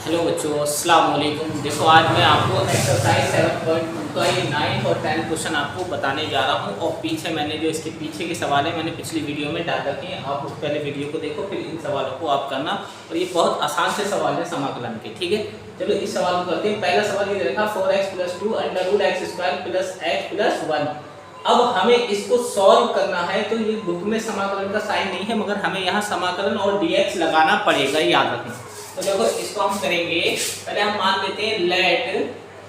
Hello बच्चों, अस्सलाम वालेकुम। देखो आज मैं आपको एक्सरसाइज 7.2 का ये 9 और 10 क्वेश्चन आपको बताने जा रहा हूँ। और पीछे मैंने जो इसके पीछे के सवाल है मैंने पिछली वीडियो में डाल रखे हैं। आप उस पहले वीडियो को देखो, फिर इन सवालों को आप करना। और ये बहुत आसान से सवाल है समाकलन के, ठीक है। चलो इस सवाल को करते हैं। पहला सवाल ये देखा 4x + 2 √x² + x + 1। अब हमें इसको सॉल्व करना है, तो ये बुक में समाकलन का साइन नहीं है, मगर हमें यहाँ समाकलन और dx लगाना पड़ेगा, याद रखें। तो देखो इसको हम करेंगे, पहले हम मान लेते हैं लेट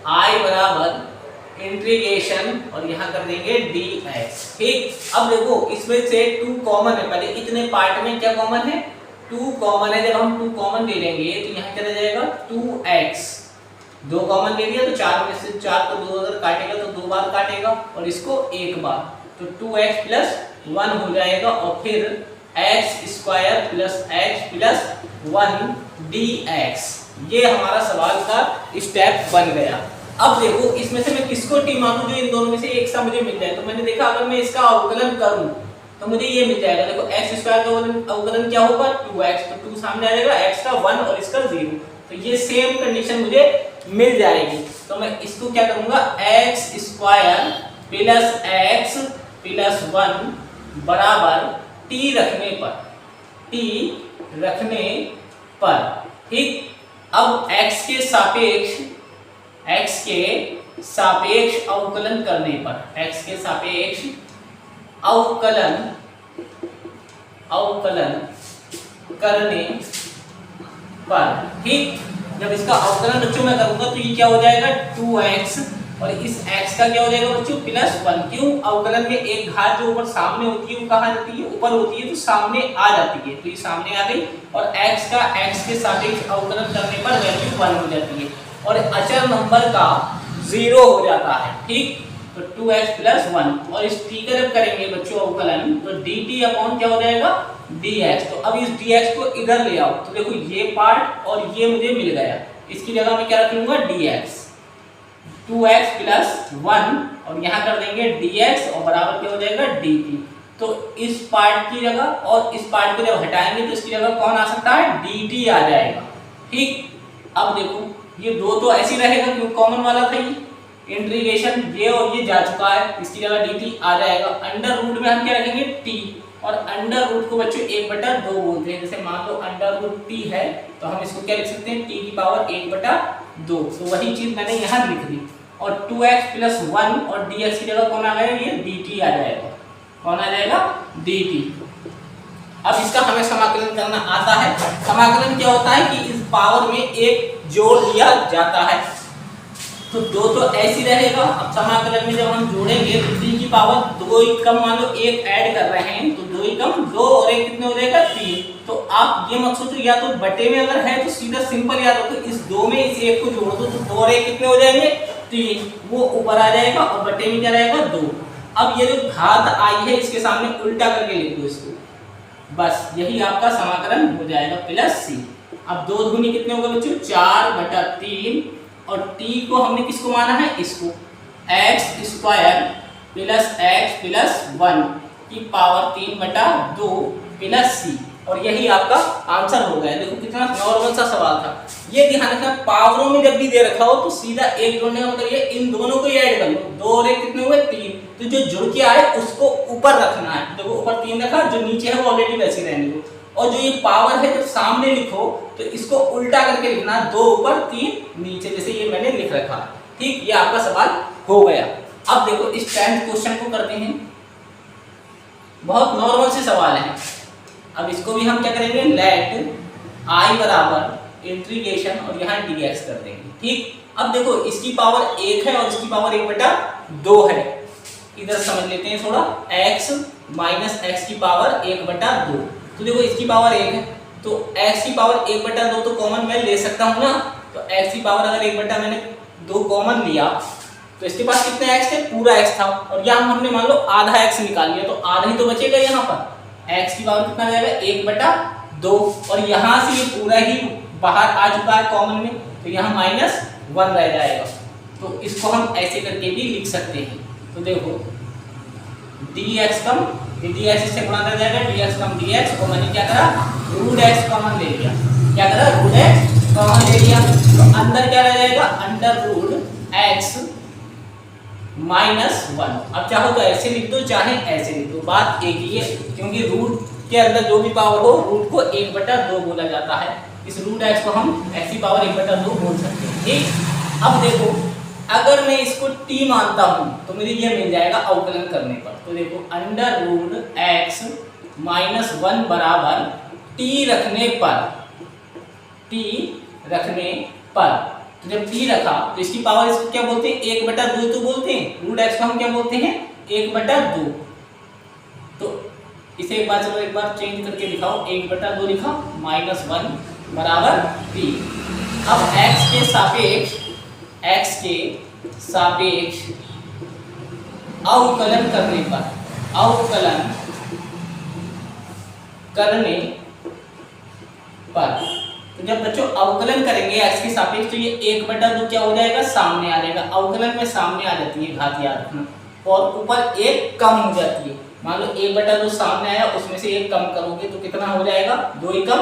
I बराबर इंटीग्रेशन और यहाँ कर देंगे dx, ठीक। अब देखो इसमें से 2 कॉमन है, पहले इतने पार्ट में क्या कॉमन है, 2 कॉमन है। जब हम 2 कॉमन ले लेंगे तो यहाँ क्या रह जाएगा 2x, 2 कॉमन ले लिया तो 4 में से 4 को 2 अगर काटेगा तो 2 बार काटेगा और इसको 1 बार, तो 2x + 1 हो जाएगा। और फिर x² + x + 1 dx, ये हमारा सवाल का स्टेप बन गया। अब देखो इसमें से मैं किसको टी मानूं जो इन दोनों में से एक सा मुझे मिल जाए। तो मैंने देखा अगर मैं इसका अवकलन करूं तो मुझे ये मिल जाएगा। देखो x² का अवकलन क्या होगा 2x, तो 2 सामने आ जाएगा, x का 1 और इसका 0, तो ये सेम कंडीशन मुझे मिल जाएगी। तो मैं इसको क्या करूंगा x² + x + 1 बराबर t रखने पर, ठीक। अब x के सापेक्ष अवकलन करने पर, x के सापेक्ष अवकलन करने पर, ठीक। जब इसका अवकलन बच्चों मैं करूंगा तो ये क्या हो जाएगा 2x और इस x का क्या हो जाएगा बच्चों +1। क्यों, अवकलन में एक घात जो ऊपर सामने होती है वो कहाँ जाती है, ऊपर होती है, तो सामने आ जाती है, तो ये सामने आ गई। और x का x के सापेक्ष अवकलन करने पर वैल्यू 1 हो जाती है और अचर नंबर का 0 हो जाता है, ठीक। तो 2x + 1 और इस t का जब करेंगे बच्चों अवकलन तो dt अपॉन क्या हो जाएगा dx। तो अब इस dx को इधर ले आओ, तो देखो ये पार्ट और ये मुझे मिल गया, इसकी जगह मैं क्या रख लूंगा dx, 2x + 1 और यहाँ कर देंगे dx और बराबर क्या हो जाएगा dt। तो इस पार्ट की जगह और इस पार्ट को जब हटाएंगे तो इसकी जगह कौन आ सकता है dt आ जाएगा, ठीक। अब देखो ये 2 तो ऐसे रहेगा क्योंकि कॉमन वाला था, ये इंटीग्रेशन ये और ये जा चुका है, इसकी जगह dt आ जाएगा। अंडर रूट में हम क्या रखेंगे t, और अंडर रूट को बच्चों 1/2 बोलते हैं। जैसे मान लो अंडर रूट t है तो हम इसको क्या लिख सकते हैं t की पावर 1/2, तो वही चीज मैंने यहाँ लिख दी। और 2x + 1 और dx की जगह कौन आ गया, ये dt आ जाएगा, कौन आ जाएगा dt। अब इसका हमें समाकलन करना आता है। समाकलन क्या होता है कि इस पावर में एक जोड़ दिया जाता है, तो 2 तो ऐसी रहेगा। अब समाकलन में जब हम जोड़ेंगे तो 3 की पावर 2 ही कम, मान लो 1 ऐड कर रहे हैं तो 2 ही कम 2 और 1 कितने हो जाएगा 3। तो आप ये मत सोचो या तो बटे में अगर है तो सीधा सिंपल याद रखो इस 2 में इस 1 को जोड़ दो तो 2 और 1 कितने हो जाएंगे 3, वो ऊपर आ जाएगा और बटे में क्या रहेगा 2। अब ये जो घात आई है इसके सामने उल्टा करके लिख दो इसको, बस यही आपका समाकलन हो जाएगा +c। अब 2 दूनी कितने होगा बच्चों 4/3 और t को हमने किसको माना है, इसको x² + x + 1 की पावर 3/2 +c, और यही आपका आंसर हो गया। देखो कितना नॉर्मल सा सवाल था। ये ध्यान रखना पावरों में जब भी दे रखा हो तो सीधा एक जोड़ने का मतलब ये इन दोनों को ही ऐड कर लो, 2 और 1 कितने हुए 3, तो जो जुड़ के आए उसको ऊपर रखना है। देखो ऊपर 3 रखा, जो नीचे है वो ऑलरेडी वैसे रहने दो। और जो ये पावर है जब सामने लिखो तो इसको उल्टा करके लिखना, 2 ऊपर 3 नीचे, जैसे ये मैंने लिख रखा, ठीक। ये आपका सवाल हो गया। अब देखो इस 10th क्वेश्चन को करते हैं, बहुत नॉर्मल से सवाल है। अब इसको भी हम क्या करेंगे लेट I बराबर इंटीग्रेशन और यहाँ dx कर देंगे, ठीक। अब देखो इसकी पावर 1 है और इसकी पावर 1/2 है, इधर समझ लेते हैं थोड़ा, x - x की पावर 1/2। तो देखो इसकी पावर 1 है तो x की पावर 1/2 तो कॉमन मैं ले सकता हूँ ना, तो x की पावर अगर 1/2 मैंने 2 कॉमन लिया तो इसके पास कितने x थे, पूरा x था, और यहाँ हमने मान लो आधा x निकाल लिया तो आधा ही तो बचेगा। यहाँ पर x की पावर कितना जाएगा 1/2 और यहाँ से ये पूरा ही बाहर आ चुका है कॉमन में, तो यहाँ -1 रह जाएगा। तो इसको हम ऐसे करके भी लिख सकते हैं। तो देखो dx कम dx से गुणा कर जाएगा, dx कम dx, और मैंने क्या करा √x कॉमन ले लिया, क्या करा √x कॉमन ले लिया तो अंदर क्या रह जाएगा, अंडर रूट एक्स माइनस 1। अब चाहो तो ऐसे लिख दो चाहे ऐसे लिख दो, बात एक ही है, क्योंकि रूट के अंदर जो भी पावर हो रूट को 1/2 बोला जाता है। इस रूट एक्स को हम ऐसी पावर 1/2 बोल सकते हैं। ठीक, अब देखो अगर मैं इसको t मानता हूं तो मुझे ये मिल जाएगा अवकलन करने पर। तो देखो अंडर रूट एक्स माइनस 1 बराबर t रखने पर तो जब t रखा तो इसकी पावर इसको क्या बोलते हैं, 1/2 तो बोलते हैं। रूट एक्स को हम क्या बोलते हैं, 1/2। तो इसे एक बार चलो एक बार चेंज करके दिखाओ, 1/2 लिखा माइनस 1 बराबर t। अब x के सापेक्ष अवकलन करने पर तो जब बच्चों अवकलन करेंगे x के सापेक्ष तो ये 1/2 क्या हो जाएगा, सामने आ जाएगा। अवकलन में सामने आ जाती है घात, याद रखना, और ऊपर एक कम हो जाती है। मान लो 1/2 सामने आया, उसमें से एक कम करोगे तो कितना हो जाएगा, 2 एकम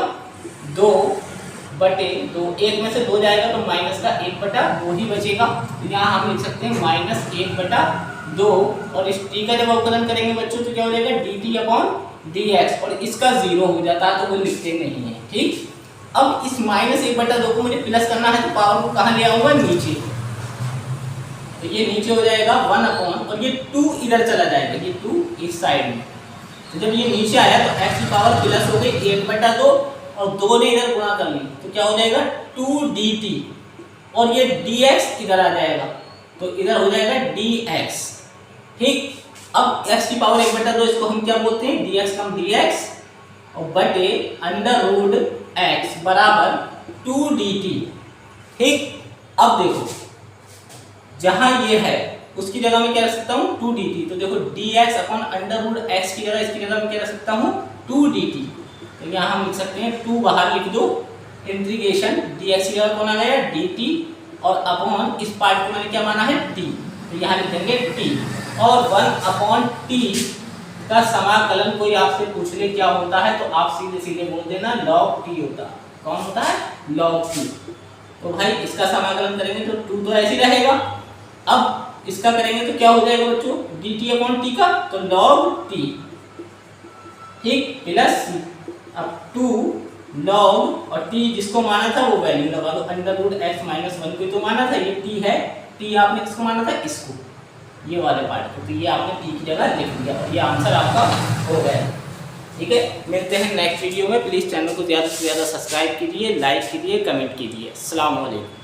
2/2। एक में से 2 जाएगा तो माइनस का 1/2 ही बचेगा। तो यहाँ हम लिख सकते हैं माइनस 1/2। और इस t का जब अवकलन करेंगे बच्चों तो क्या हो जाएगा, dt/dx, और इसका 0 हो जाता है तो वो लिखते नहीं है। ठीक, अब इस माइनस 1/2 को मुझे प्लस करना है तो पावर को कहाँ ले आऊंगा, नीचे। तो ये नीचे हो जाएगा 1 और ये 2 इधर चला जाएगा, ये 2 इस साइड में। तो जब ये नीचे आया तो x की पावर प्लस हो गई 1/2 और 2 ने इधर गुणा कर ली तो क्या हो जाएगा 2dt, और ये dx इधर आ जाएगा तो इधर हो जाएगा dx। ठीक, अब x की पावर 1/2 इसको हम क्या बोलते हैं, dx कम dx और बटे अंडर रूट x बराबर 2dt। ठीक, अब देखो जहां ये है उसकी जगह में क्या रख सकता हूँ, 2dt। तो देखो dx upon under root x की जगह इसकी जगह में क्या रख सकता हूँ, 2dt। तो यहाँ हम लिख सकते हैं 2 बाहर लिख दो, इंटीग्रेशन dx की जगह कौन आ गया, dt, और अपॉन इस पार्ट को मैंने क्या माना है, t, तो यहाँ लिख देंगे t। और 1/t का समाकलन कोई आपसे पूछ ले क्या होता है तो आप सीधे सीधे बोल देना log t होता है। कौन होता है, log t। तो भाई इसका समाकलन करेंगे तो 2 तो ऐसे ही रहेगा। अब इसका करेंगे तो क्या हो जाएगा बच्चों, dt/t का तो log t। ठीक, प्लस अब 2 log और t जिसको माना था वो वैल्यू लगा दो, अंडर रूट x माइनस 1 को तो माना था, ये t है, t आपने किसको माना था, इसको, ये वाले पार्ट को, तो ये आपने t की जगह लिख दिया और ये आंसर आपका हो गया। ठीक है, मिलते हैं नेक्स्ट वीडियो में। प्लीज़ चैनल को ज़्यादा से ज़्यादा सब्सक्राइब कीजिए, लाइक कीजिए, कमेंट कीजिए। अस्सलाम वालेकुम।